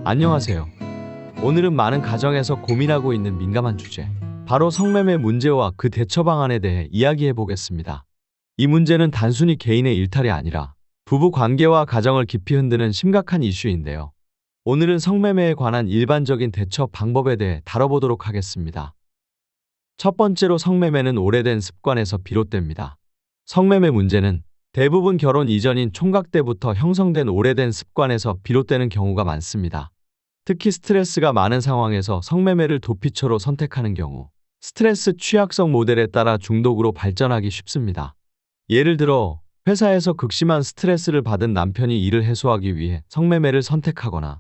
안녕하세요. 오늘은 많은 가정에서 고민하고 있는 민감한 주제, 바로 성매매 문제와 그 대처 방안에 대해 이야기해 보겠습니다. 이 문제는 단순히 개인의 일탈이 아니라 부부 관계와 가정을 깊이 흔드는 심각한 이슈인데요. 오늘은 성매매에 관한 일반적인 대처 방법에 대해 다뤄보도록 하겠습니다. 첫 번째로, 성매매는 오래된 습관에서 비롯됩니다. 성매매 문제는 대부분 결혼 이전인 총각 때부터 형성된 오래된 습관에서 비롯되는 경우가 많습니다. 특히 스트레스가 많은 상황에서 성매매를 도피처로 선택하는 경우 스트레스 취약성 모델에 따라 중독으로 발전하기 쉽습니다. 예를 들어, 회사에서 극심한 스트레스를 받은 남편이 이를 해소하기 위해 성매매를 선택하거나,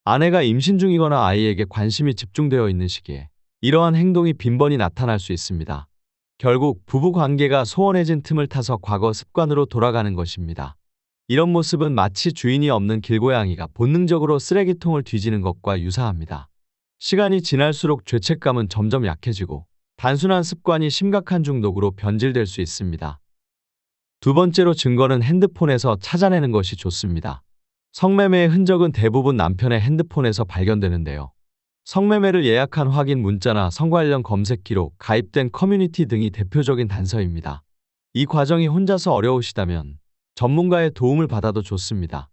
아내가 임신 중이거나 아이에게 관심이 집중되어 있는 시기에 이러한 행동이 빈번히 나타날 수 있습니다. 결국 부부 관계가 소원해진 틈을 타서 과거 습관으로 돌아가는 것입니다. 이런 모습은 마치 주인이 없는 길고양이가 본능적으로 쓰레기통을 뒤지는 것과 유사합니다. 시간이 지날수록 죄책감은 점점 약해지고 단순한 습관이 심각한 중독으로 변질될 수 있습니다. 두 번째로, 증거는 핸드폰에서 찾아내는 것이 좋습니다. 성매매의 흔적은 대부분 남편의 핸드폰에서 발견되는데요. 성매매를 예약한 확인 문자나 성관련 검색 기록, 가입된 커뮤니티 등이 대표적인 단서입니다. 이 과정이 혼자서 어려우시다면 전문가의 도움을 받아도 좋습니다.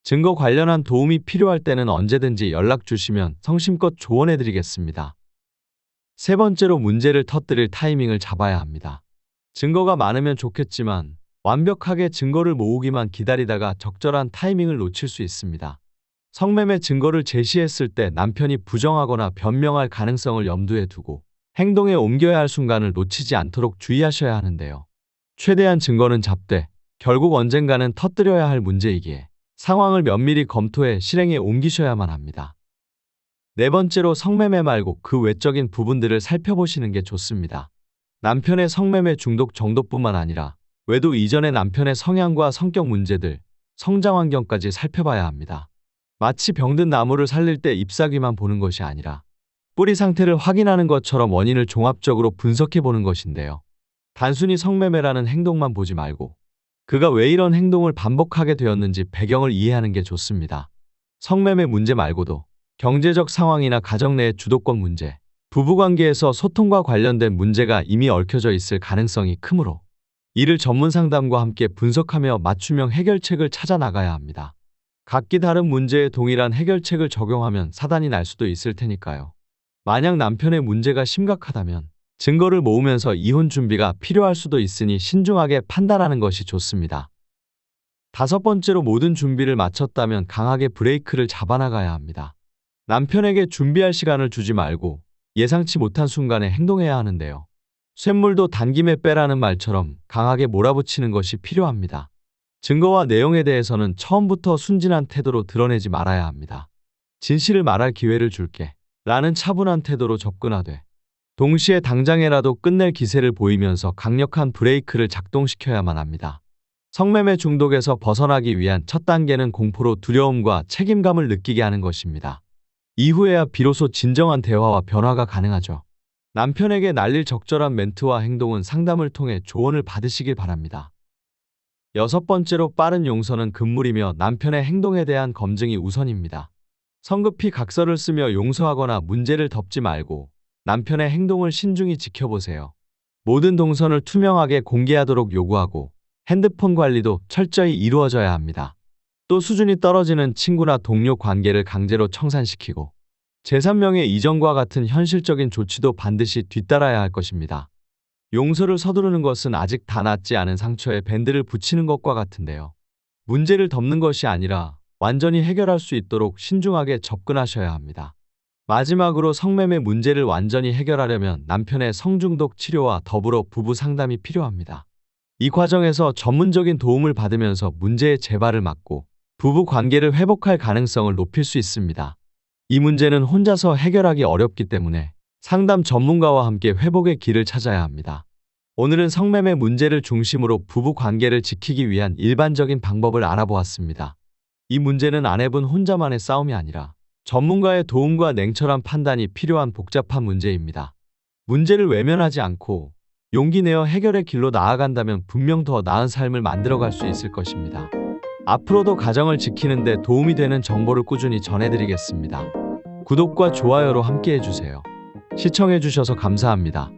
증거 관련한 도움이 필요할 때는 언제든지 연락 주시면 성심껏 조언해 드리겠습니다. 세 번째로, 문제를 터뜨릴 타이밍을 잡아야 합니다. 증거가 많으면 좋겠지만 완벽하게 증거를 모으기만 기다리다가 적절한 타이밍을 놓칠 수 있습니다. 성매매 증거를 제시했을 때 남편이 부정하거나 변명할 가능성을 염두에 두고 행동에 옮겨야 할 순간을 놓치지 않도록 주의하셔야 하는데요. 최대한 증거는 잡되 결국 언젠가는 터뜨려야 할 문제이기에 상황을 면밀히 검토해 실행에 옮기셔야만 합니다. 네 번째로, 성매매 말고 그 외적인 부분들을 살펴보시는 게 좋습니다. 남편의 성매매 중독 정도뿐만 아니라 외도 이전의 남편의 성향과 성격 문제들, 성장 환경까지 살펴봐야 합니다. 마치 병든 나무를 살릴 때 잎사귀만 보는 것이 아니라 뿌리 상태를 확인하는 것처럼 원인을 종합적으로 분석해 보는 것인데요. 단순히 성매매라는 행동만 보지 말고 그가 왜 이런 행동을 반복하게 되었는지 배경을 이해하는 게 좋습니다. 성매매 문제 말고도 경제적 상황이나 가정 내의 주도권 문제, 부부관계에서 소통과 관련된 문제가 이미 얽혀져 있을 가능성이 크므로 이를 전문 상담과 함께 분석하며 맞춤형 해결책을 찾아 나가야 합니다. 각기 다른 문제에 동일한 해결책을 적용하면 사단이 날 수도 있을 테니까요. 만약 남편의 문제가 심각하다면 증거를 모으면서 이혼 준비가 필요할 수도 있으니 신중하게 판단하는 것이 좋습니다. 다섯 번째로, 모든 준비를 마쳤다면 강하게 브레이크를 잡아나가야 합니다. 남편에게 준비할 시간을 주지 말고 예상치 못한 순간에 행동해야 하는데요. 쇳물도 단김에 빼라는 말처럼 강하게 몰아붙이는 것이 필요합니다. 증거와 내용에 대해서는 처음부터 순진한 태도로 드러내지 말아야 합니다. 진실을 말할 기회를 줄게 라는 차분한 태도로 접근하되 동시에 당장에라도 끝낼 기세를 보이면서 강력한 브레이크를 작동시켜야만 합니다. 성매매 중독에서 벗어나기 위한 첫 단계는 공포로 두려움과 책임감을 느끼게 하는 것입니다. 이후에야 비로소 진정한 대화와 변화가 가능하죠. 남편에게 날릴 적절한 멘트와 행동은 상담을 통해 조언을 받으시길 바랍니다. 여섯 번째로, 빠른 용서는 금물이며 남편의 행동에 대한 검증이 우선입니다. 성급히 각서를 쓰며 용서하거나 문제를 덮지 말고 남편의 행동을 신중히 지켜보세요. 모든 동선을 투명하게 공개하도록 요구하고 핸드폰 관리도 철저히 이루어져야 합니다. 또 수준이 떨어지는 친구나 동료 관계를 강제로 청산시키고 제3명의 이전과 같은 현실적인 조치도 반드시 뒤따라야 할 것입니다. 용서를 서두르는 것은 아직 다 낫지 않은 상처에 밴드를 붙이는 것과 같은데요. 문제를 덮는 것이 아니라 완전히 해결할 수 있도록 신중하게 접근하셔야 합니다. 마지막으로, 성매매 문제를 완전히 해결하려면 남편의 성중독 치료와 더불어 부부 상담이 필요합니다. 이 과정에서 전문적인 도움을 받으면서 문제의 재발을 막고 부부 관계를 회복할 가능성을 높일 수 있습니다. 이 문제는 혼자서 해결하기 어렵기 때문에 상담 전문가와 함께 회복의 길을 찾아야 합니다. 오늘은 성매매 문제를 중심으로 부부 관계를 지키기 위한 일반적인 방법을 알아보았습니다. 이 문제는 아내분 혼자만의 싸움이 아니라 전문가의 도움과 냉철한 판단이 필요한 복잡한 문제입니다. 문제를 외면하지 않고 용기 내어 해결의 길로 나아간다면 분명 더 나은 삶을 만들어갈 수 있을 것입니다. 앞으로도 가정을 지키는데 도움이 되는 정보를 꾸준히 전해드리겠습니다. 구독과 좋아요로 함께 해주세요. 시청해주셔서 감사합니다.